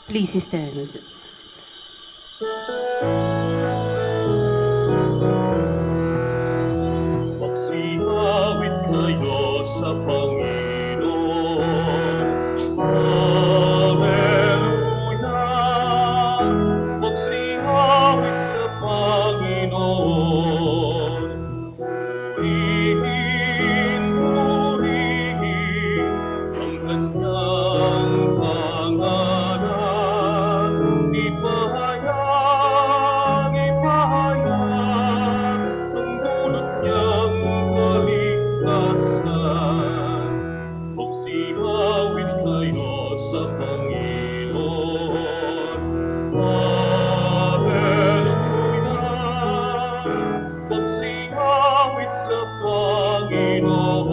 Please stand. Magsihawit kayo sa Panginoon. Hallelujah! Magsihawit sa Panginoon. Purihin ang kanyang pangalan. Ipahayag ang dulot niyang kaligtasan. Magsihawit kayo sa Panginoon. Hallelujah! Magsihawit sa Panginoon.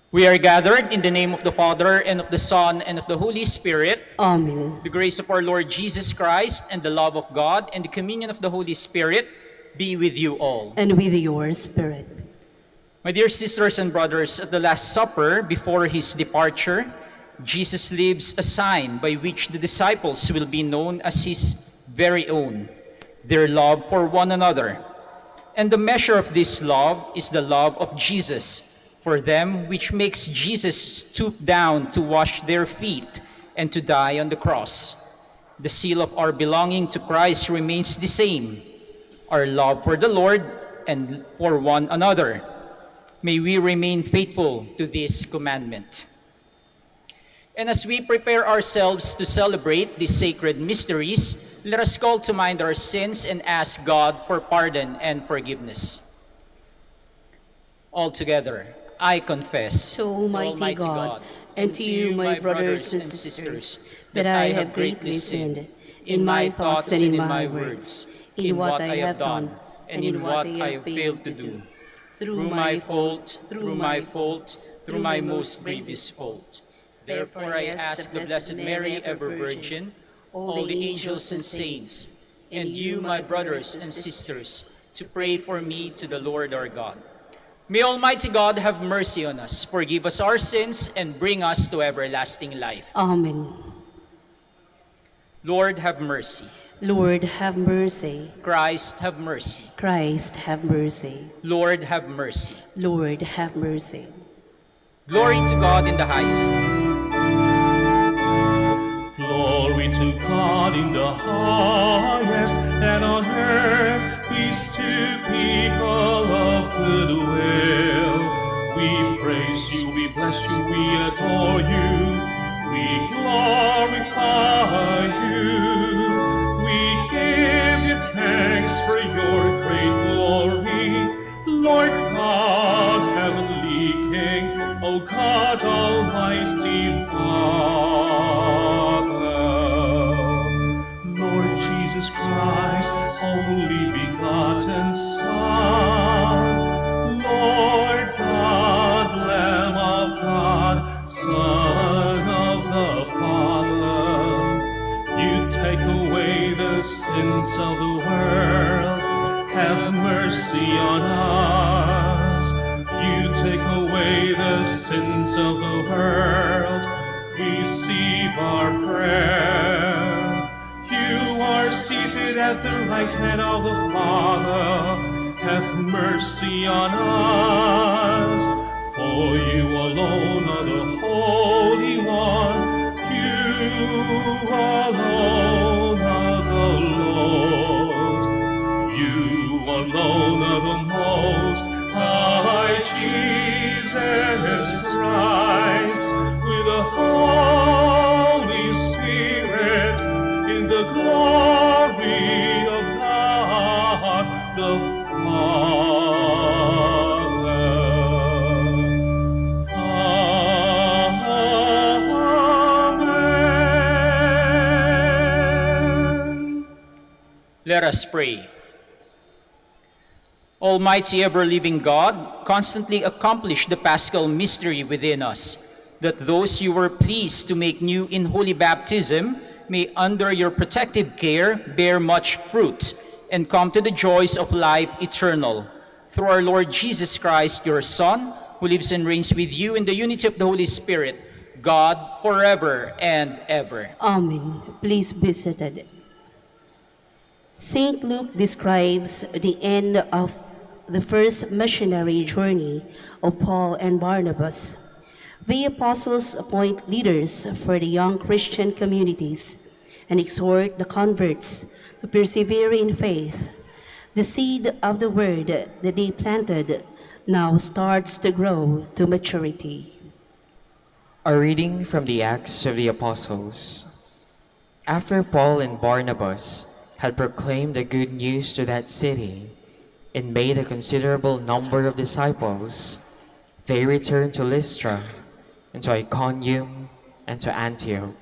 We are gathered in the name of the Father, and of the Son, and of the Holy Spirit. Amen. The grace of our Lord Jesus Christ, and the love of God, and the communion of the Holy Spirit be with you all. And with your spirit. My dear sisters and brothers, at the Last Supper, before his departure, Jesus leaves a sign by which the disciples will be known as his very own, their love for one another. And the measure of this love is the love of Jesus for them, which makes Jesus stoop down to wash their feet and to die on the cross. The seal of our belonging to Christ remains the same, our love for the Lord and for one another. May we remain faithful to this commandment. And as we prepare ourselves to celebrate these sacred mysteries, let us call to mind our sins and ask God for pardon and forgiveness. All together, I confess To Almighty God, and to you, my brothers and sisters, that I have greatly sinned in my thoughts and in my words, in what I have done and in what I have failed to do. through my fault, through my most grievous fault. Therefore I ask the Blessed Mary, ever Virgin, all the angels and saints, and you, my brothers and sisters, to pray for me to the Lord our God. May Almighty God have mercy on us, forgive us our sins, and bring us to everlasting life. Amen. Lord, have mercy. Lord, have mercy. Christ, have mercy. Christ, have mercy. Lord, have mercy. Lord, have mercy. Glory to God in the highest. Glory to God in the highest, and on earth peace to people of good will. We praise you, we bless you, we adore you, we glorify you. We give you thanks for your great glory, Lord God, heavenly King, O God, Almighty Father. Lord Jesus Christ, only begotten Son, Lord God, Lamb of God, Son of the Father, you take away the sins of the world, have mercy on us. You take away the sins of the world, receive our prayer. You are seated at the right hand of the Father, have mercy on us. For you alone are the Holy One, you alone are the Lord, you alone are the Most High, Jesus Christ, with the Holy Spirit, in the glory of God the Father. Amen. Let us pray. Almighty ever-living God, constantly accomplish the Paschal mystery within us, that those you were pleased to make new in holy baptism may under your protective care bear much fruit and come to the joys of life eternal. Through our Lord Jesus Christ, your Son, who lives and reigns with you in the unity of the Holy Spirit, God forever and ever. Amen. Please be seated. St. Luke describes the end of the first missionary journey of Paul and Barnabas. The apostles appoint leaders for the young Christian communities and exhort the converts to persevere in faith. The seed of the word that they planted now starts to grow to maturity. A reading from the Acts of the Apostles. After Paul and Barnabas had proclaimed the good news to that city and made a considerable number of disciples, they returned to Lystra and to Iconium and to Antioch.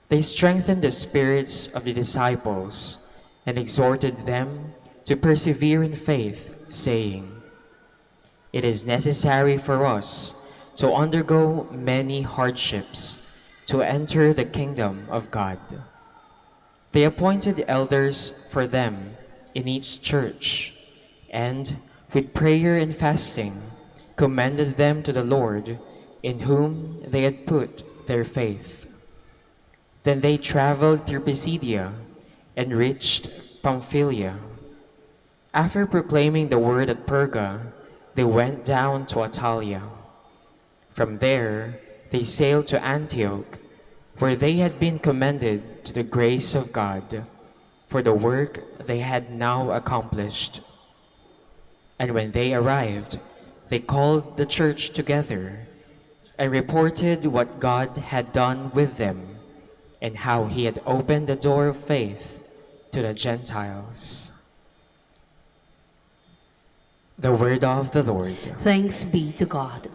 They strengthened the spirits of the disciples and exhorted them to persevere in faith, saying, "It is necessary for us to undergo many hardships to enter the kingdom of God." They appointed elders for them in each church, and with prayer and fasting commended them to the Lord, in whom they had put their faith. Then they traveled through Pisidia and reached Pamphylia. After proclaiming the word at Perga, they went down to Attalia. From there, they sailed to Antioch, where they had been commended to the grace of God for the work they had now accomplished. And when they arrived, they called the church together and reported what God had done with them and how he had opened the door of faith to the Gentiles. The word of the Lord. Thanks be to God.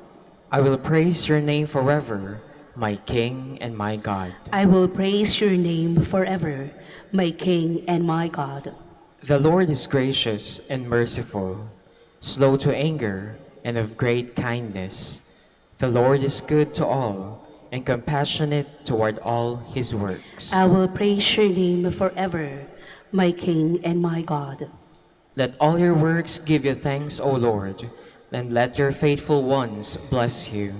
I will praise your name forever, my King and my God. I will praise your name forever, my King and my God. The Lord is gracious and merciful, slow to anger, and of great kindness. The Lord is good to all, and compassionate toward all his works. I will praise your name forever, my King and my God. Let all your works give you thanks, O Lord, and let your faithful ones bless you.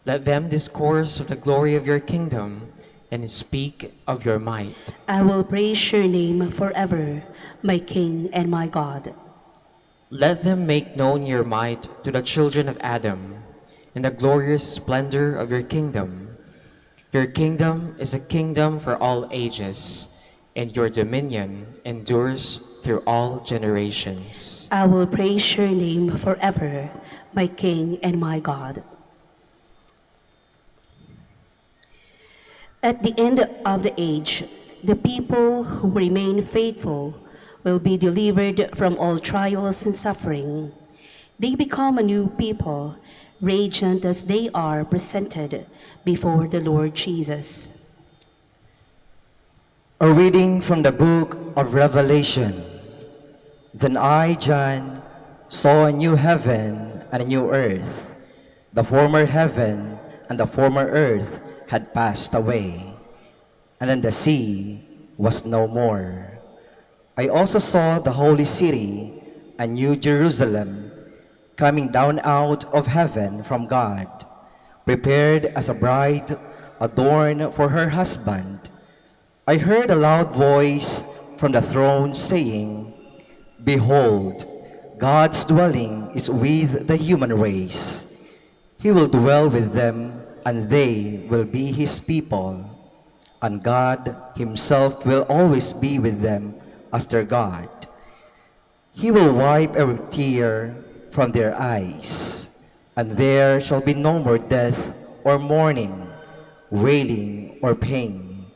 Let them discourse of the glory of your kingdom and speak of your might. I will praise your name forever, my King and my God. Let them make known your might to the children of Adam, and the glorious splendor of your kingdom. Your kingdom is a kingdom for all ages, and your dominion endures through all generations. I will praise your name forever, my King and my God. At the end of the age, the people who remain faithful will be delivered from all trials and suffering. They become a new people, radiant as they are presented before the Lord Jesus. A reading from the book of Revelation. Then I, John, saw a new heaven and a new earth. The former heaven and the former earth had passed away, and then the sea was no more. I also saw the holy city, a new Jerusalem, coming down out of heaven from God, prepared as a bride adorned for her husband. I heard a loud voice from the throne saying, "Behold, God's dwelling is with the human race. He will dwell with them, and they will be his people. And God himself will always be with them as their God. He will wipe every tear from their eyes, and there shall be no more death or mourning, wailing or pain,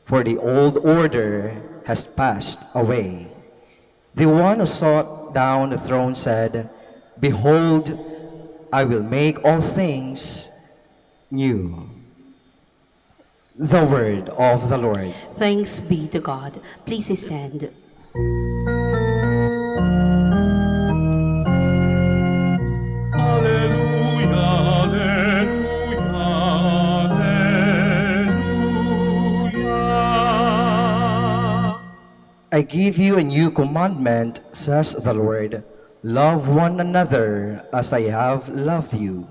for the old order has passed away." The one who sat down the throne said, "Behold, I will make all things new." The word of the Lord. Thanks be to God. Please stand. Alleluia, alleluia, alleluia. I give you a new commandment, says the Lord. Love one another as I have loved you.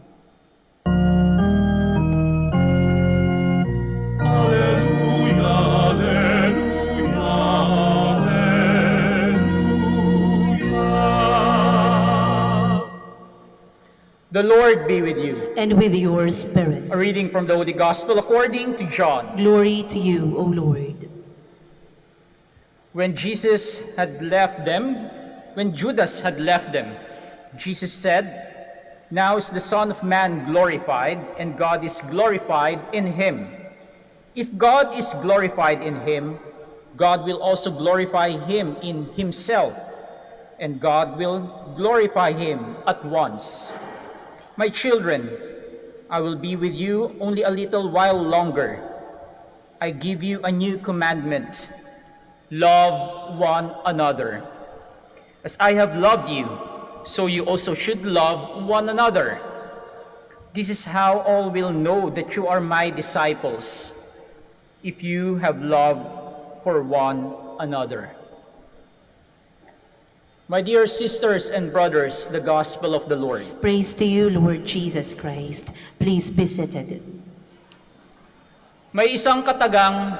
The Lord be with you. And with your spirit. A reading from the Holy Gospel according to John. Glory to you, O Lord. When Judas had left them, Jesus said, "Now is the Son of Man glorified, and God is glorified in him. If God is glorified in him, God will also glorify him in himself, and God will glorify him at once. My children, I will be with you only a little while longer. I give you a new commandment. Love one another. As I have loved you, so you also should love one another. This is how all will know that you are my disciples, if you have love for one another." My dear sisters and brothers, the Gospel of the Lord. Praise to you, Lord Jesus Christ. Please be seated. May isang katagang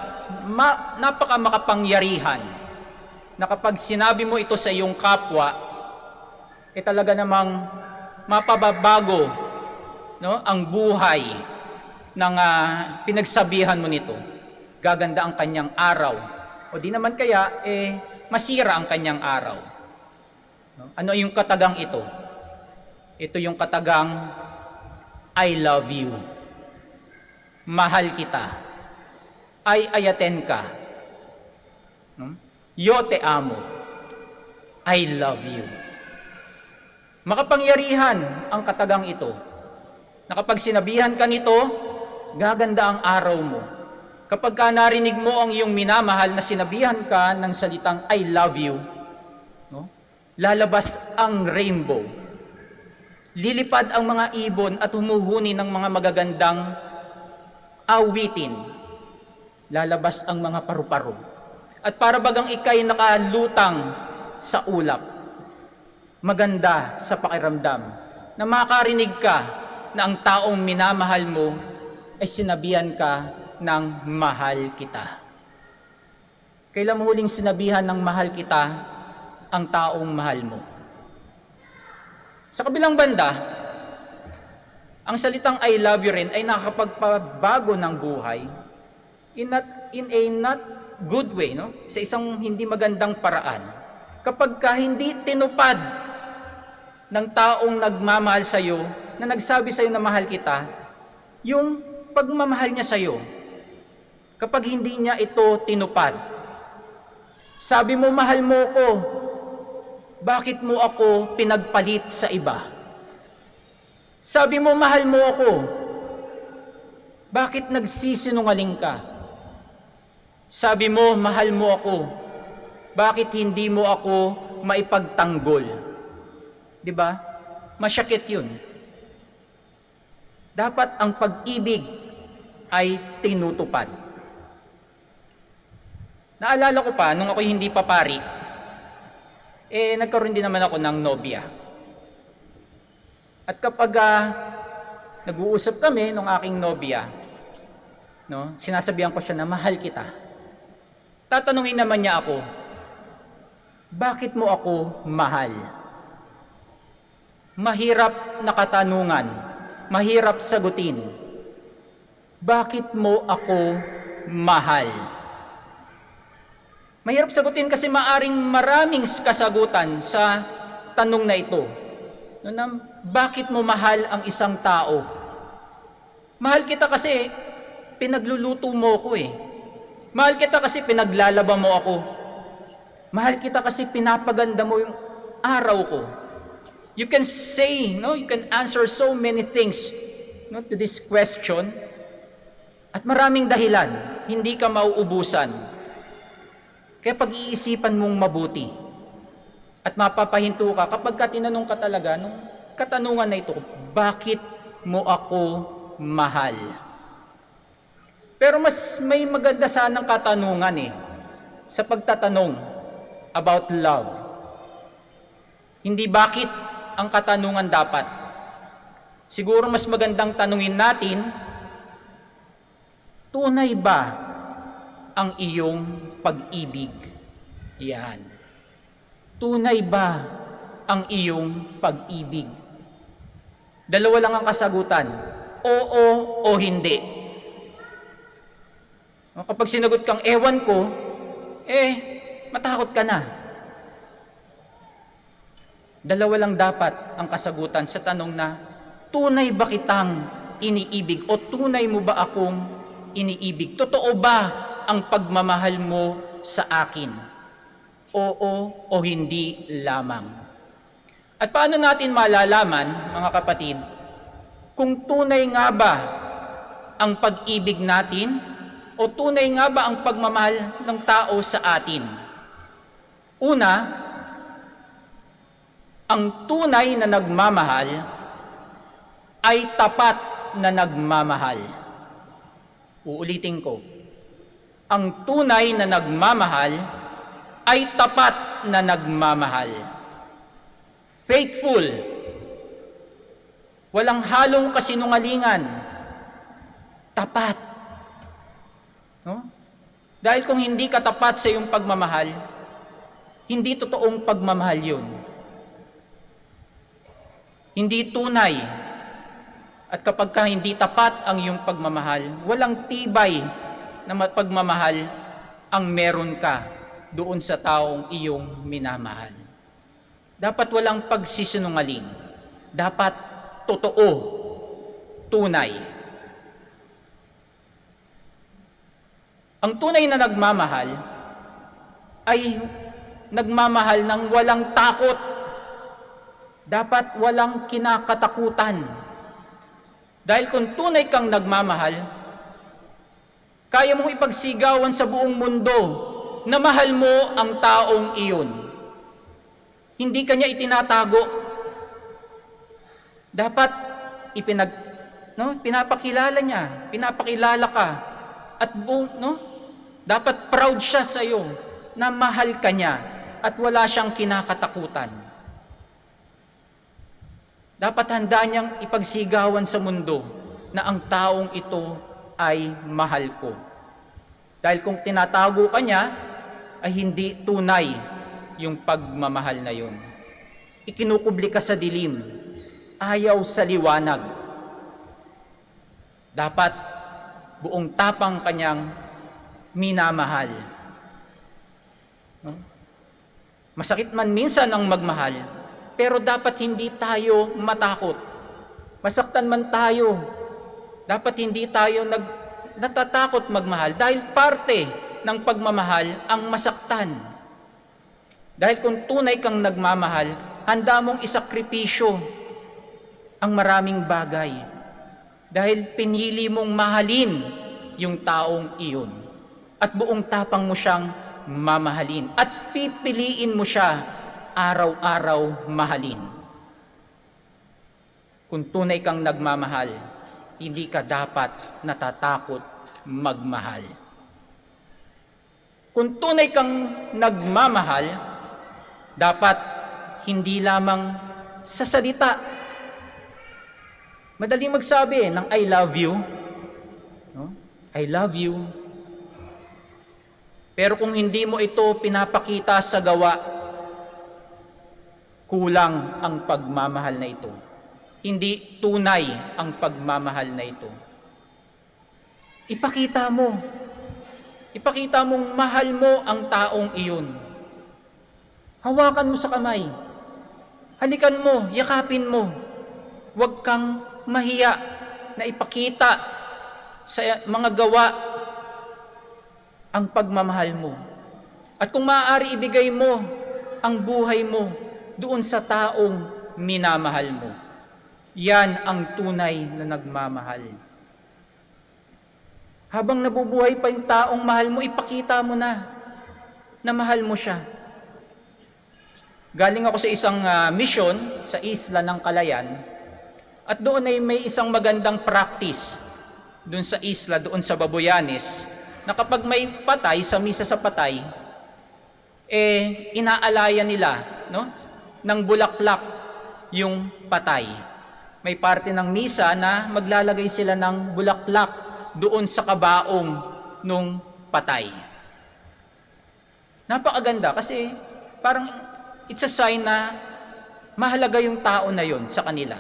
napakamakapangyarihan na kapag sinabi mo ito sa iyong kapwa, talaga namang mapababago, no, ang buhay ng pinagsabihan mo nito. Gaganda ang kanyang araw. O di naman kaya, masira ang kanyang araw. No? Ano yung katagang ito? Ito yung katagang, I love you. Mahal kita. Ay ayaten ka. No? Yo te amo. I love you. Makapangyarihan ang katagang ito. Na kapag sinabihan ka nito, gaganda ang araw mo. Kapag ka narinig mo ang iyong minamahal na sinabihan ka ng salitang I love you, no? Lalabas ang rainbow. Lilipad ang mga ibon at humuhuni ng mga magagandang awitin. Lalabas ang mga paru-paro. At para bagang ikay nakalutang sa ulap. Maganda sa pakiramdam na makarinig ka na ang taong minamahal mo ay sinabihan ka ng mahal kita. Kailan mo huling sinabihan ng mahal kita ang taong mahal mo? Sa kabilang banda, ang salitang I love you rin ay nakakapagpabago ng buhay in a not good way, no? Sa isang hindi magandang paraan. Kapag ka hindi tinupad ng taong nagmamahal sa iyo, na nagsabi sa iyo na mahal kita, yung pagmamahal niya sa iyo, kapag hindi niya ito tinupad, sabi mo, mahal mo ko, bakit mo ako pinagpalit sa iba? Sabi mo, mahal mo ako, bakit nagsisinungaling ka? Sabi mo, mahal mo ako, bakit hindi mo ako maipagtanggol? Diba? Masyakit yun. Dapat ang pag-ibig ay tinutupad. Naalala ko pa, nung ako'y hindi pa pari, nagkaroon din naman ako ng nobya. At kapag nag-uusap kami nung aking nobya, no, sinasabihan ko siya na mahal kita. Tatanungin naman niya ako, bakit mo ako mahal? Mahirap na katanungan, mahirap sagutin. Bakit mo ako mahal? Mahirap sagutin kasi maaring maraming kasagutan sa tanong na ito. Bakit mo mahal ang isang tao? Mahal kita kasi pinagluluto mo ko eh. Mahal kita kasi pinaglalaba mo ako. Mahal kita kasi pinapaganda mo yung araw ko. You can say, no, you can answer so many things, no, to this question. At maraming dahilan, hindi ka mauubusan. Kaya pag-iisipan mong mabuti at mapapahinto ka kapag ka tinanong ka talaga nung katanungan na ito, bakit mo ako mahal? Pero mas may maganda sanang katanungan sa pagtatanong about love. Hindi bakit ang katanungan dapat. Siguro mas magandang tanungin natin, tunay ba ang iyong pag-ibig? Yan. Tunay ba ang iyong pag-ibig? Dalawa lang ang kasagutan, oo o hindi. Kapag sinagot kang ewan ko, matakot ka na. Dalawa lang dapat ang kasagutan sa tanong na, tunay ba kitang iniibig o tunay mo ba akong iniibig? Totoo ba ang pagmamahal mo sa akin? Oo o hindi lamang. At paano natin malalaman, mga kapatid, kung tunay nga ba ang pag-ibig natin o tunay nga ba ang pagmamahal ng tao sa atin? Una, ang tunay na nagmamahal ay tapat na nagmamahal. Uulitin ko. Ang tunay na nagmamahal ay tapat na nagmamahal. Faithful. Walang halong kasinungalingan. Tapat. No? Dahil kung hindi ka tapat sa iyong pagmamahal, hindi totoong pagmamahal yun. Hindi tunay. At kapag ka hindi tapat ang iyong pagmamahal, walang tibay na pagmamahal ang meron ka doon sa taong iyong minamahal. Dapat walang pagsisinungaling. Dapat totoo, tunay. Ang tunay na nagmamahal ay nagmamahal ng walang takot. Dapat walang kinakatakutan. Dahil kung tunay kang nagmamahal, kaya mong ipagsigawan sa buong mundo na mahal mo ang taong iyon. Hindi kanya itinatago. Dapat pinapakilala niya, pinapakilala ka. At dapat proud siya sa iyo na mahal ka niya at wala siyang kinakatakutan. Dapat handa niyang ipagsigawan sa mundo na ang taong ito ay mahal ko. Dahil kung tinatago ka niya, ay hindi tunay yung pagmamahal na yun. Ikinukubli ka sa dilim, ayaw sa liwanag. Dapat buong tapang kanyang minamahal. Masakit man minsan ang magmahal, pero dapat hindi tayo matakot. Masaktan man tayo, dapat hindi tayo natatakot magmahal dahil parte ng pagmamahal ang masaktan. Dahil kung tunay kang nagmamahal, handa mong isakripisyo ang maraming bagay. Dahil pinili mong mahalin yung taong iyon. At buong tapang mo siyang mamahalin. At pipiliin mo siya araw-araw mahalin. Kung tunay kang nagmamahal, hindi ka dapat natatakot magmahal. Kung tunay kang nagmamahal, dapat hindi lamang sa salita. Madaling magsabi ng I love you. No? I love you. Pero kung hindi mo ito pinapakita sa gawa, kulang ang pagmamahal na ito. Hindi tunay ang pagmamahal na ito. Ipakita mo. Ipakita mong mahal mo ang taong iyon. Hawakan mo sa kamay. Halikan mo, yakapin mo. Huwag kang mahiya na ipakita sa mga gawa ang pagmamahal mo. At kung maaari ibigay mo ang buhay mo doon sa taong minamahal mo. Yan ang tunay na nagmamahal. Habang nabubuhay pa yung taong mahal mo, ipakita mo na mahal mo siya. Galing ako sa isang mission sa isla ng Calayan at doon ay may isang magandang practice doon sa isla, doon sa Babuyanes, na kapag may patay, sa misa sa patay, inaalaya nila, no? Ng bulaklak yung patay. May parte ng misa na maglalagay sila ng bulaklak doon sa kabaong nung patay. Napakaganda kasi parang it's a sign na mahalaga yung tao na yon sa kanila.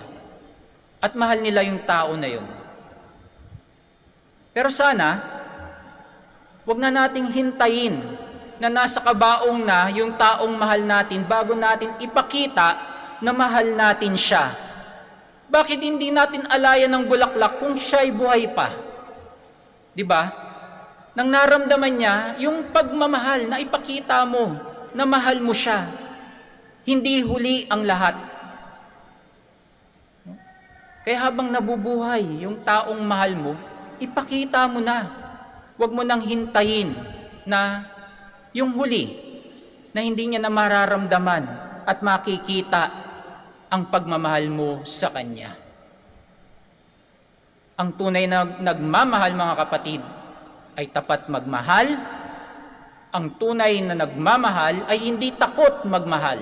at mahal nila yung tao na yun. Pero sana, wag na nating hintayin na nasa kabaong na yung taong mahal natin bago natin ipakita na mahal natin siya. Bakit hindi natin alayan ng bulaklak kung siya'y buhay pa? Di ba? Nang naramdaman niya yung pagmamahal na ipakita mo na mahal mo siya. Hindi huli ang lahat. Kaya habang nabubuhay yung taong mahal mo, ipakita mo na. Huwag mo nang hintayin na yung huli na hindi niya na mararamdaman at makikita ang pagmamahal mo sa Kanya. Ang tunay na nagmamahal, mga kapatid, ay tapat magmahal. Ang tunay na nagmamahal ay hindi takot magmahal.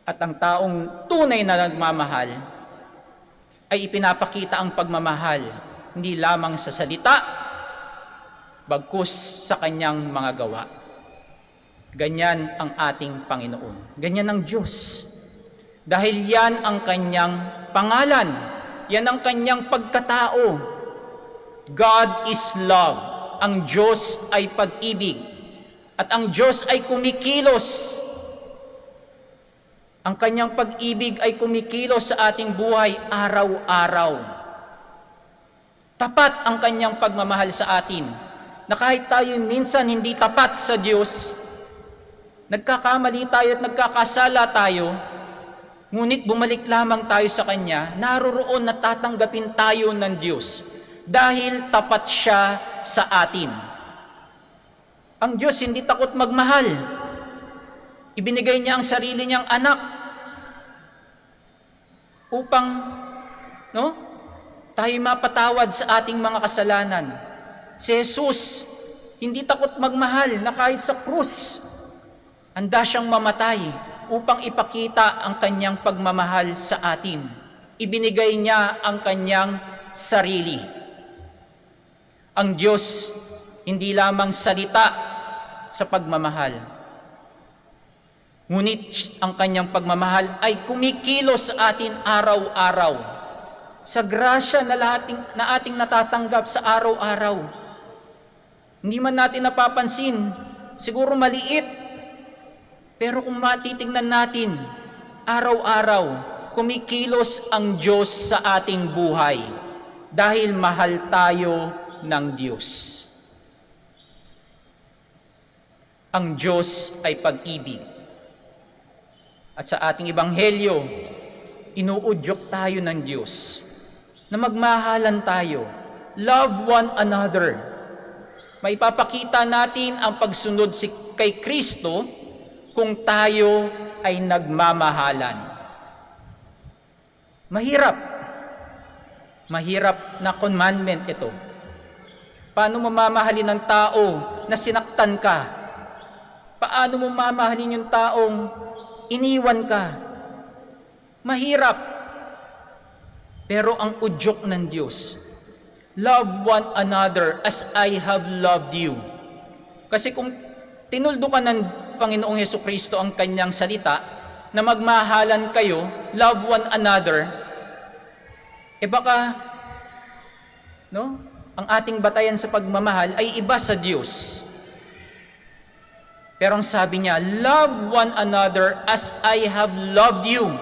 At ang taong tunay na nagmamahal ay ipinapakita ang pagmamahal hindi lamang sa salita, bagkus sa kanyang mga gawa. Ganyan ang ating Panginoon. Ganyan ang Diyos. Dahil yan ang kanyang pangalan. Yan ang kanyang pagkatao. God is love. Ang Diyos ay pag-ibig. At ang Diyos ay kumikilos. Ang kanyang pag-ibig ay kumikilos sa ating buhay araw-araw. Tapat ang kanyang pagmamahal sa atin. Na kahit tayo minsan hindi tapat sa Diyos, nagkakamali tayo at nagkakasala tayo, ngunit bumalik lamang tayo sa Kanya, naroroon na tatanggapin tayo ng Diyos dahil tapat siya sa atin. Ang Diyos hindi takot magmahal. Ibinigay niya ang sarili niyang anak upang tayo mapatawad sa ating mga kasalanan. Si Jesus hindi takot magmahal na kahit sa krus, handa siyang mamatay upang ipakita ang kanyang pagmamahal sa atin. Ibinigay niya ang kanyang sarili. Ang Diyos hindi lamang salita sa pagmamahal, ngunit ang kanyang pagmamahal ay kumikilos sa atin araw-araw. Sa grasya na ating natatanggap sa araw-araw. Hindi man natin napapansin, siguro maliit, pero kung matitingnan natin, araw-araw, kumikilos ang Diyos sa ating buhay dahil mahal tayo ng Diyos. Ang Diyos ay pag-ibig. At sa ating ebanghelyo, inuudyok tayo ng Diyos na magmahalan tayo. Love one another. Maipapakita natin ang pagsunod kay Kristo kung tayo ay nagmamahalan. Mahirap na commandment ito. Paano mo mamahalin ng tao na sinaktan ka? Paano mo mamahalin yung taong iniwan ka? Mahirap. Pero ang udyok ng Diyos, love one another as I have loved you. Kasi kung tinuldo ka ng Panginoong Hesukristo ang kanyang salita, na magmahalan kayo, love one another, baka, ang ating batayan sa pagmamahal ay iba sa Diyos. Pero ang sabi niya, love one another as I have loved you.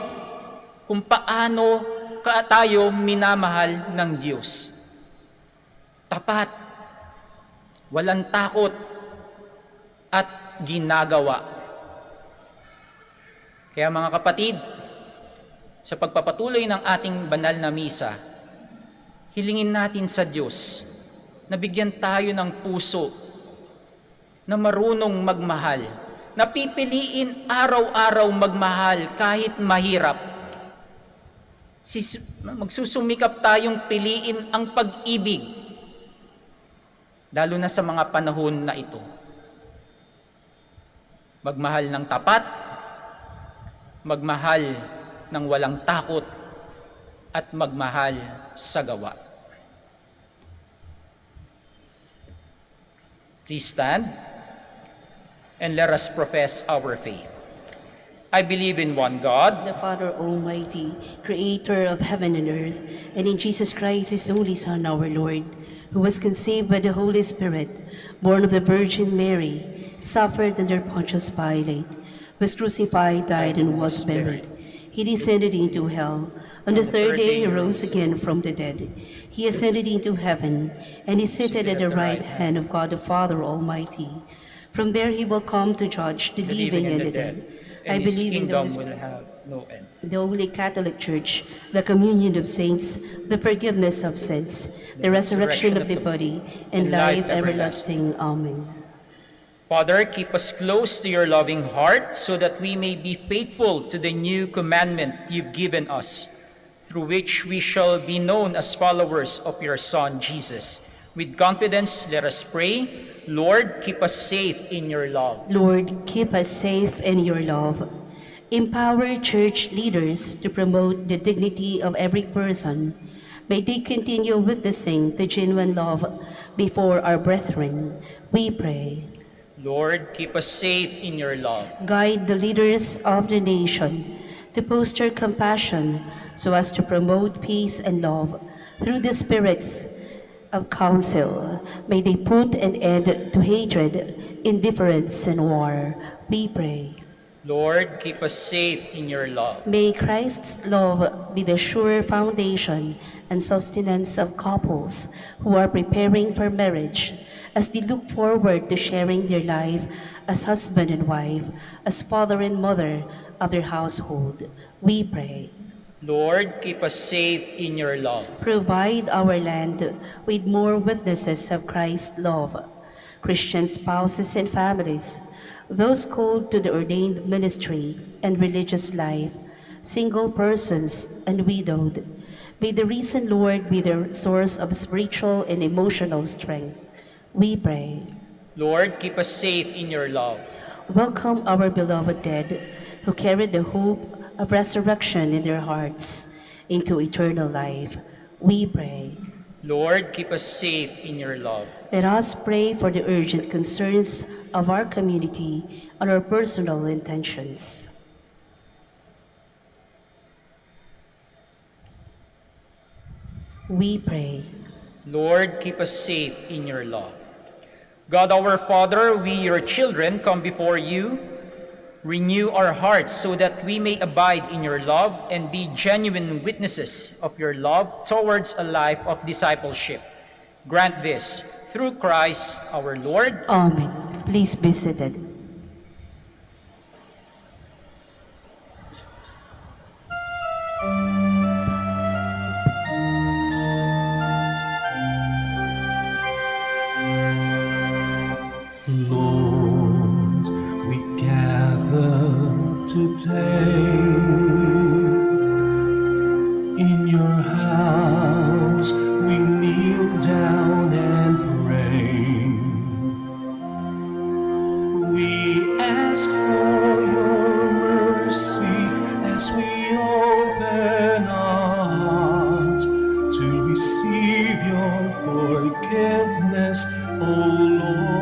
Kung paano tayo minamahal ng Diyos. Tapat, walang takot, at ginagawa. Kaya mga kapatid, sa pagpapatuloy ng ating banal na misa, hilingin natin sa Diyos na bigyan tayo ng puso na marunong magmahal, na pipiliin araw-araw magmahal kahit mahirap. Magsusumikap tayong piliin ang pag-ibig, lalo na sa mga panahon na ito. Magmahal ng tapat, magmahal ng walang takot, at magmahal sa gawa. Please stand and let us profess our faith. I believe in one God, the Father Almighty, creator of heaven and earth, and in Jesus Christ, his only Son, our Lord, who was conceived by the Holy Spirit, born of the Virgin Mary, suffered under Pontius Pilate, was crucified, died, and was buried. He descended into hell. On the third day he rose again from the dead. He ascended into heaven, and is seated at the right hand of God the Father Almighty. From there he will come to judge the living and the dead. I and his believe in the kingdom Holy will have no end. the Holy Catholic Church, the communion of saints, the forgiveness of sins, the resurrection of the body, and life everlasting. Amen. Father, keep us close to your loving heart so that we may be faithful to the new commandment you've given us, through which we shall be known as followers of your Son, Jesus. With confidence, let us pray. Lord, keep us safe in your love. Lord, keep us safe in your love. Empower church leaders to promote the dignity of every person. May they continue witnessing the genuine love before our brethren. We pray. Lord, keep us safe in your love. Guide the leaders of the nation to foster compassion so as to promote peace and love through the spirits of counsel. May they put an end to hatred, indifference, and war. We pray. Lord, keep us safe in your love. May Christ's love be the sure foundation and sustenance of couples who are preparing for marriage, as they look forward to sharing their life as husband and wife, as father and mother of their household. We pray. Lord, keep us safe in your love. Provide our land with more witnesses of Christ's love, Christian spouses and families, those called to the ordained ministry and religious life, single persons and widowed. May the risen Lord be their source of spiritual and emotional strength. We pray. Lord, keep us safe in your love. Welcome our beloved dead who carried the hope of resurrection in their hearts into eternal life. We pray. Lord, keep us safe in your love. Let us pray for the urgent concerns of our community and our personal intentions. We pray. Lord, keep us safe in your love. God our Father, we, your children, come before you. Renew our hearts so that we may abide in your love and be genuine witnesses of your love towards a life of discipleship. Grant this through Christ our Lord. Amen. Please be seated. Lord, we gather today in your house. We kneel down and pray. We ask for your mercy as we open our hearts to receive your forgiveness, O Lord.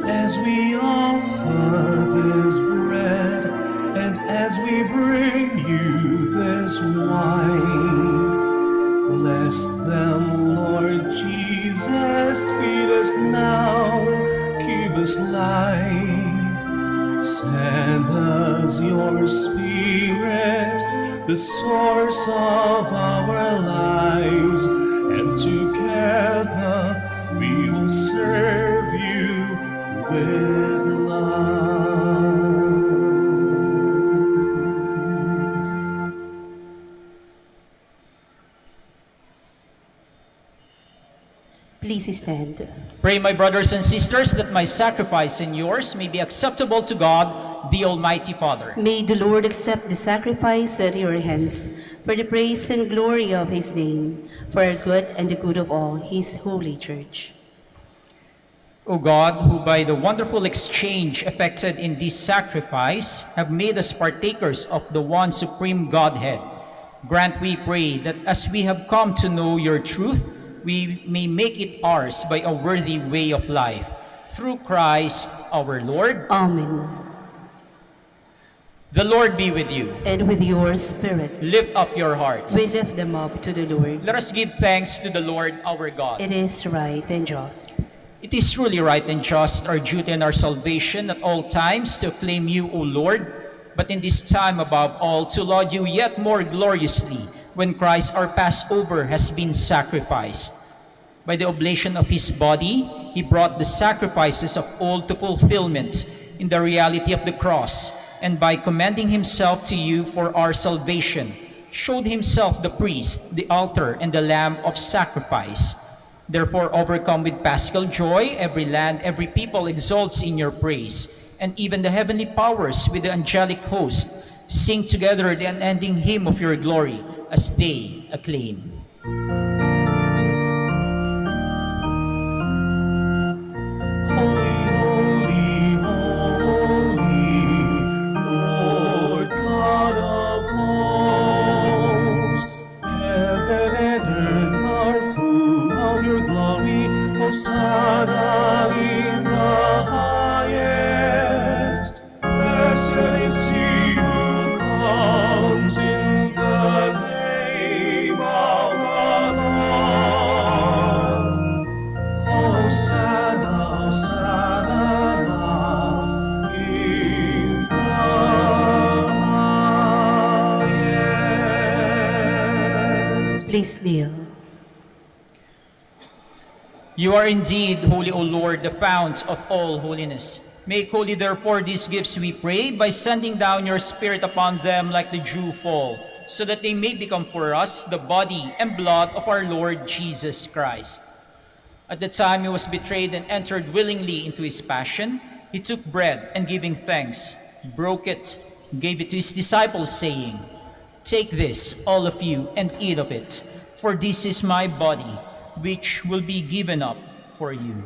As we offer this bread and as we bring you this wine, bless them, Lord Jesus. Feed us now, give us life. Send us your Spirit, the source of our lives, and together we will serve you with love. Please stand. Pray, my brothers and sisters, that my sacrifice and yours may be acceptable to God, the Almighty Father. May the Lord accept the sacrifice at your hands for the praise and glory of his name, for our good and the good of all his holy church. O God, who by the wonderful exchange effected in this sacrifice have made us partakers of the one supreme Godhead, grant, we pray, that as we have come to know your truth, we may make it ours by a worthy way of life. Through Christ our Lord. Amen. The Lord be with you. And with your spirit, Lift up your hearts. we lift them up to the Lord. Let us give thanks to the Lord our God. It is right and just. It is truly right and just, our duty and our salvation at all times to acclaim you, O Lord, but in this time above all to laud you yet more gloriously when Christ our Passover has been sacrificed. By the oblation of his body, he brought the sacrifices of old to fulfillment in the reality of the cross, and by commending himself to you for our salvation, showed himself the priest, the altar, and the lamb of sacrifice. Therefore, overcome with paschal joy, every land, every people exalts in your praise, and even the heavenly powers with the angelic host sing together the unending hymn of your glory as they acclaim. Holy, holy, holy, Lord God of hosts. Heaven and earth are full of your glory. Hosanna in the highest. Blessed is he who comes in the name of the Lord. Hosanna, Hosanna in the highest. Please kneel. You are indeed holy, O Lord, the fount of all holiness. Make holy, therefore, these gifts, we pray, by sending down your Spirit upon them like the dew fall, so that they may become for us the body and blood of our Lord Jesus Christ. At the time he was betrayed and entered willingly into his passion, he took bread and giving thanks, broke it, gave it to his disciples, saying, "Take this, all of you, and eat of it, for this is my body, which will be given up for you."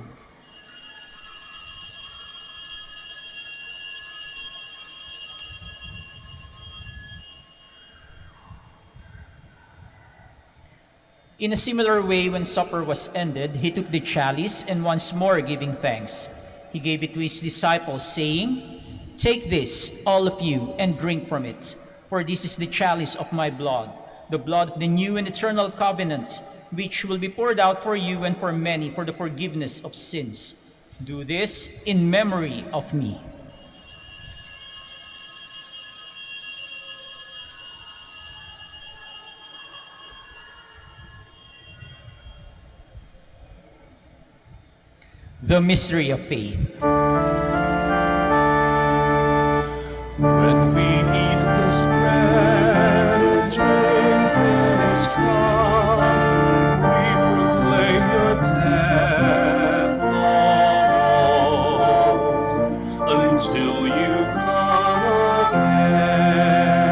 In a similar way, when supper was ended, he took the chalice, and once more giving thanks, he gave it to his disciples, saying, "Take this, all of you, and drink from it, for this is the chalice of my blood, the blood of the new and eternal covenant, which will be poured out for you and for many for the forgiveness of sins. Do this in memory of me." The mystery of faith. When we eat this bread and drink this cup, we proclaim your death, Lord, until you come again.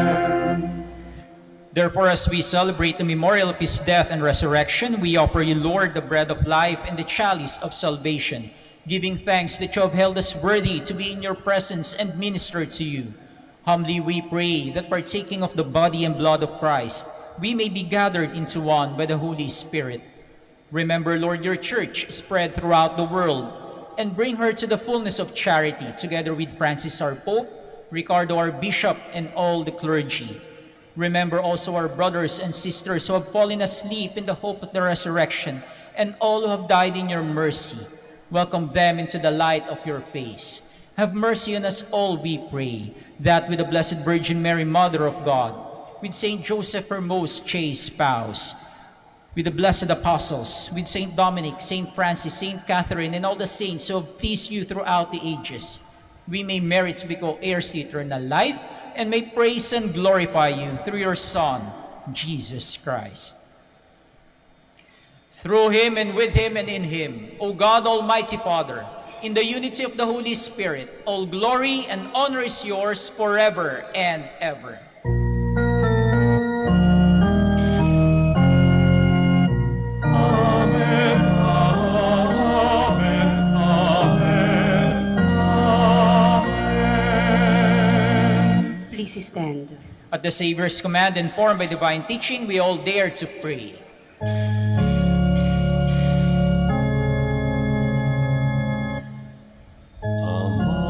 Therefore, as we celebrate the memorial of his death and resurrection, we offer you, Lord, the bread of life and the chalice of salvation, giving thanks that you have held us worthy to be in your presence and minister to you. Humbly we pray that partaking of the body and blood of Christ, we may be gathered into one by the Holy Spirit. Remember, Lord, your church spread throughout the world, and bring her to the fullness of charity, together with Francis our Pope, Ricardo our Bishop, and all the clergy. Remember also our brothers and sisters who have fallen asleep in the hope of the resurrection, and all who have died in your mercy. Welcome them into the light of your face. Have mercy on us all, we pray, that with the Blessed Virgin Mary, Mother of God, with Saint Joseph, her most chaste spouse, with the blessed apostles, with Saint Dominic, Saint Francis, Saint Catherine, and all the saints who have pleased you throughout the ages, we may merit to be co-heirs to eternal life, and may praise and glorify you through your Son, Jesus Christ. Through him and with him and in him, O God, Almighty Father, in the unity of the Holy Spirit, all glory and honor is yours forever and ever. Amen, amen, amen, amen. Please stand. At the Savior's command, informed by divine teaching, we all dare to pray. Among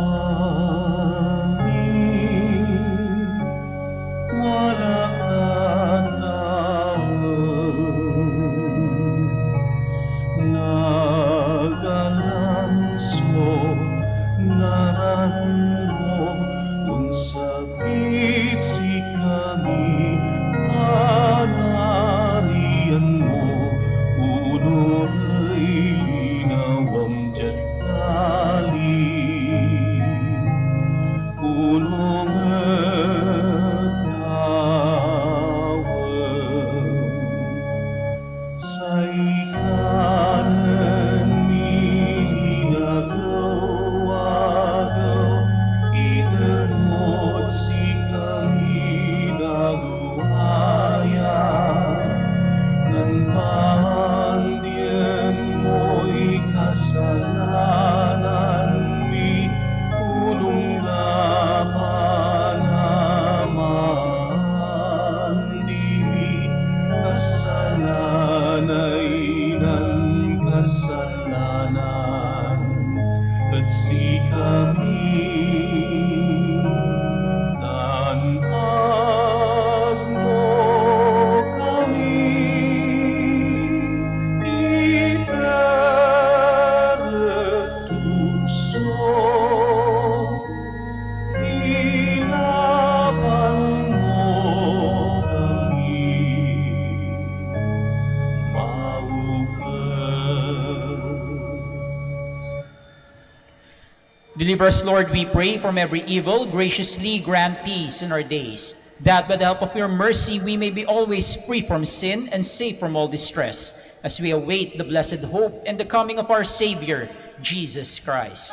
Deliver us, Lord, we pray, from every evil. Graciously grant peace in our days, that by the help of your mercy we may be always free from sin and safe from all distress, as we await the blessed hope and the coming of our Savior, Jesus Christ.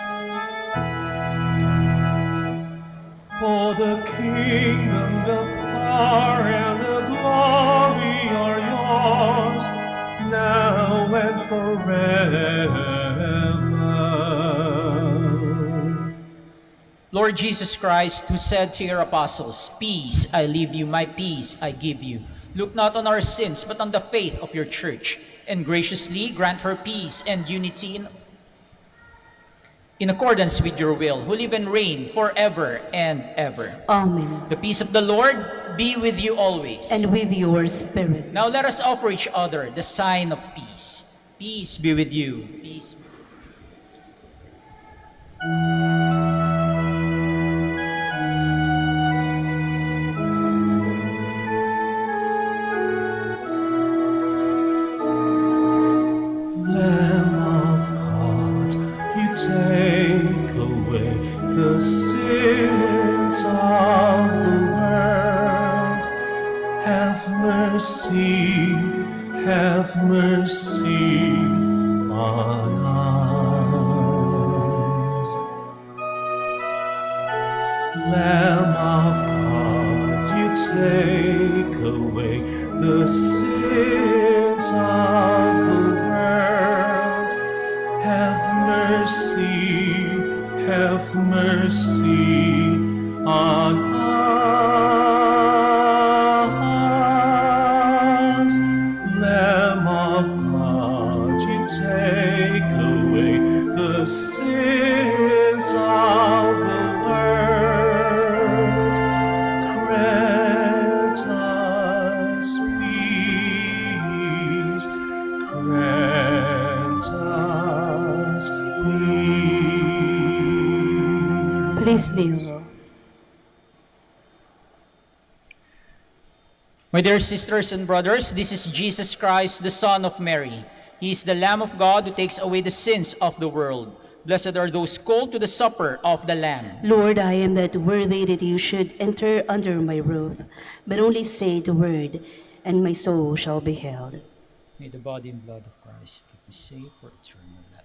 For the kingdom, the power, and the glory are yours, now and forever. Lord Jesus Christ, who said to your apostles, "Peace I leave you, my peace I give you," look not on our sins, but on the faith of your church, and graciously grant her peace and unity in accordance with your will, who live and reign forever and ever. Amen. The peace of the Lord be with you always. And with your spirit. Now let us offer each other the sign of peace. Peace be with you. Peace. Lamb of God, you take away the sins of the world. Have mercy on us. Lamb of God, you take away the sins of the world. Have mercy on us. Lamb of God, you take away the sins of the world. Grant us peace. Grant us peace. Please kneel. My dear sisters and brothers, this is Jesus Christ, the Son of Mary. He is the Lamb of God who takes away the sins of the world. Blessed are those called to the supper of the Lamb. Lord, I am not worthy that you should enter under my roof, but only say the word, and my soul shall be healed. May the body and blood of Christ keep me safe for eternal life.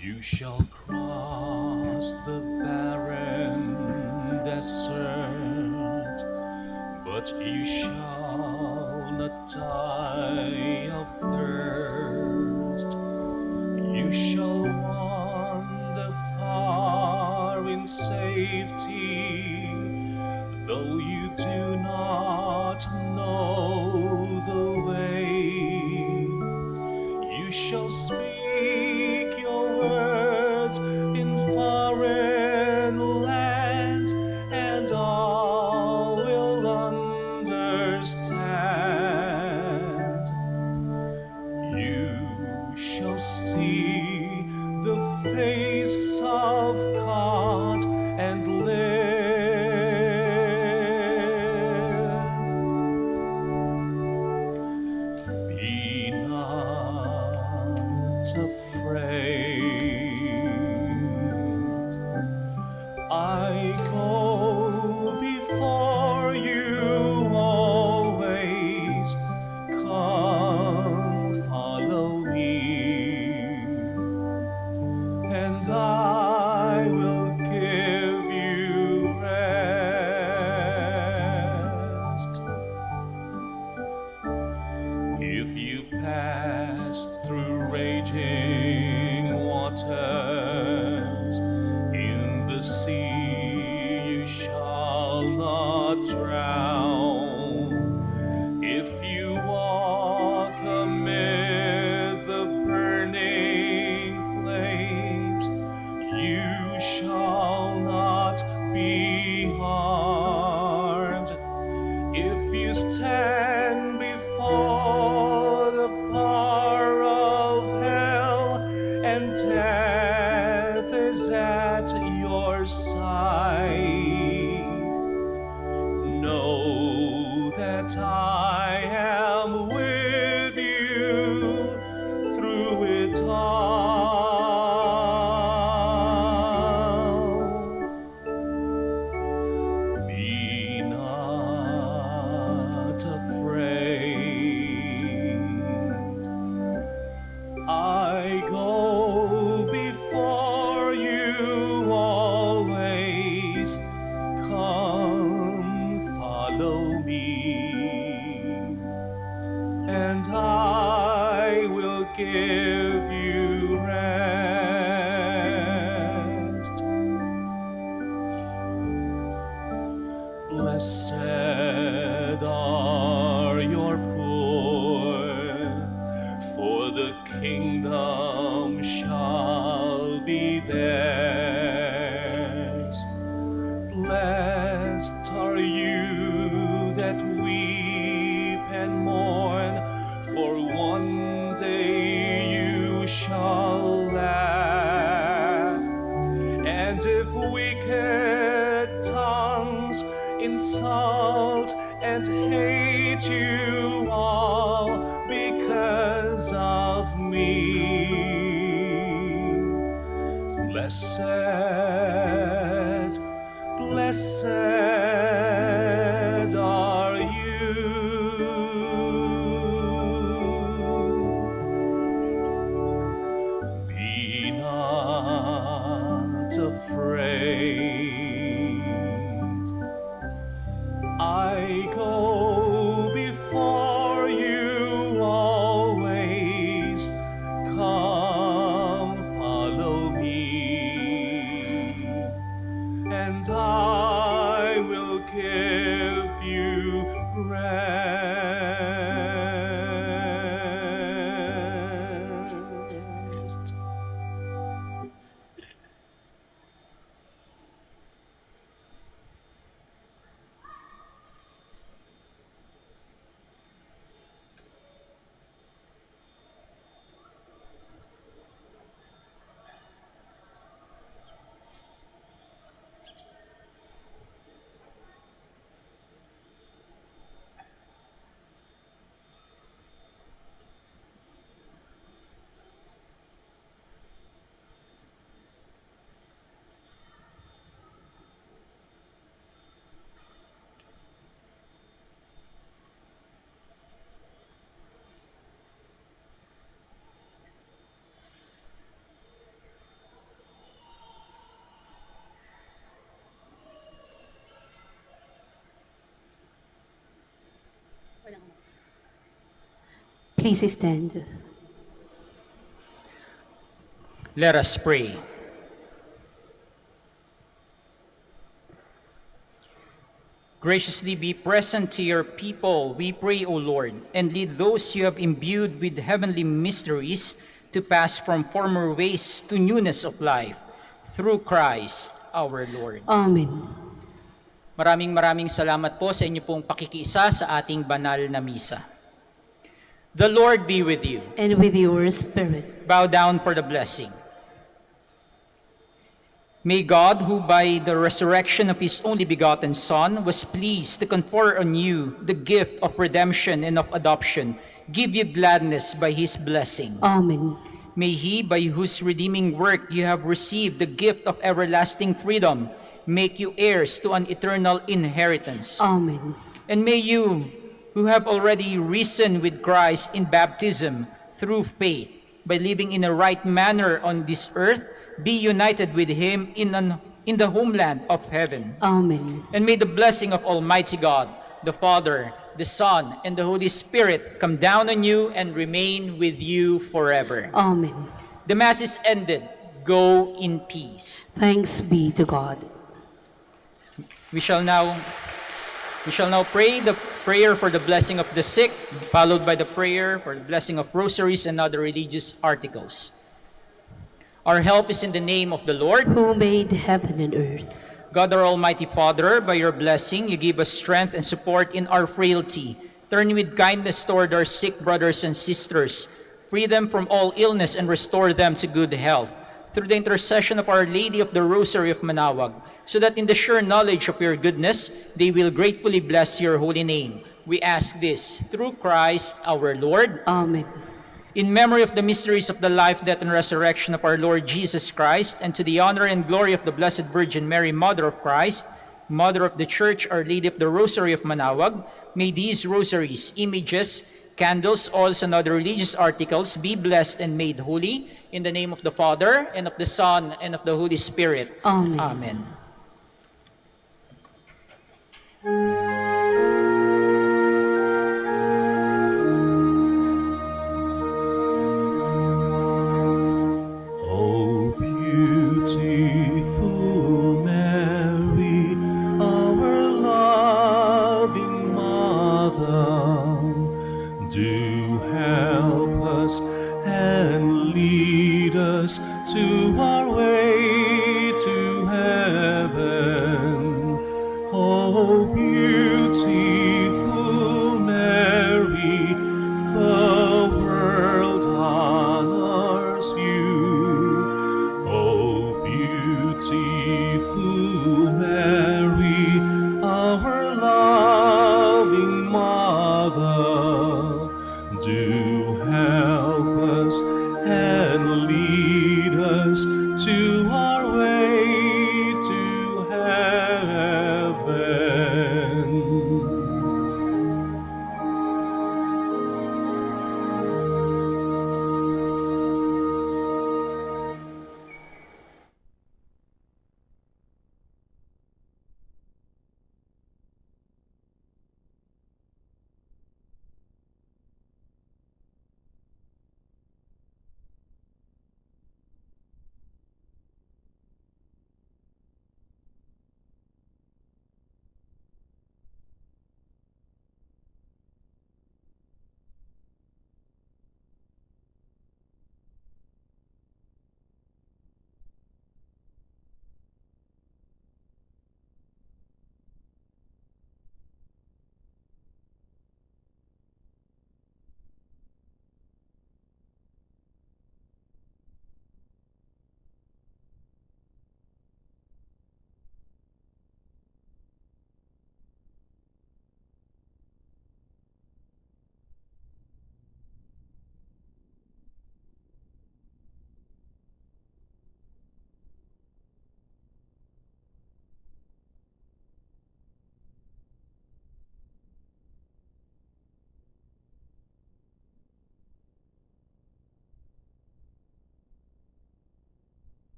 You shall cross the barren desert, but you shall not die of thirst. You shall wander far in safety, though you do not know the way. You shall speak your words in foreign land, and all will understand. If you pass through raging waters, in the sea you shall not drown. If you walk amid the burning flames, you shall not be harmed. If you stand before the bar of hell and death is at your side, know that I am with you through it all. Be not afraid. I go before you always. Come, follow me, and I will give you rest. Blessed are your poor, for the kingdom shall be theirs. Blessed are you that weep and mourn, for one day you shall laugh. And if wicked tongues insult and hate you all because of me, blessed, blessed are you. Be not afraid. I go before you always. Come, follow me, and I will give you rest. Please stand. Let us pray. Graciously be present to your people, we pray, O Lord, and lead those you have imbued with heavenly mysteries to pass from former ways to newness of life, through Christ our Lord. Amen. Maraming salamat po sa inyo pong pakikiisa sa ating banal na misa. The Lord be with you. And with your spirit. Bow down for the blessing. May God, who by the resurrection of his only begotten Son was pleased to confer on you the gift of redemption and of adoption, give you gladness by his blessing. Amen. May he, by whose redeeming work you have received the gift of everlasting freedom, make you heirs to an eternal inheritance. Amen. And may you, who have already risen with Christ in baptism through faith, by living in a right manner on this earth, be united with him in the homeland of heaven. Amen. And may the blessing of Almighty God, the Father, the Son, and the Holy Spirit come down on you and remain with you forever. Amen. The Mass is ended. Go in peace. Thanks be to God. We shall now pray the prayer for the blessing of the sick, followed by the prayer for the blessing of rosaries and other religious articles. Our help is in the name of the Lord. Who made heaven and earth. God, our Almighty Father, by your blessing, you give us strength and support in our frailty. Turn with kindness toward our sick brothers and sisters. Free them from all illness and restore them to good health. Through the intercession of Our Lady of the Rosary of Manaoag, so that in the sure knowledge of your goodness, they will gratefully bless your holy name. We ask this through Christ our Lord. Amen. In memory of the mysteries of the life, death, and resurrection of our Lord Jesus Christ, and to the honor and glory of the Blessed Virgin Mary, Mother of Christ, Mother of the Church, Our Lady of the Rosary of Manaoag, may these rosaries, images, candles, oils, and other religious articles be blessed and made holy, in the name of the Father, and of the Son, and of the Holy Spirit. Amen. Amen. O beautiful Mary, our loving Mother, do help us and lead us to our way to heaven. O beautiful Mary, the world honors you. O beautiful Mary, our loving Mother,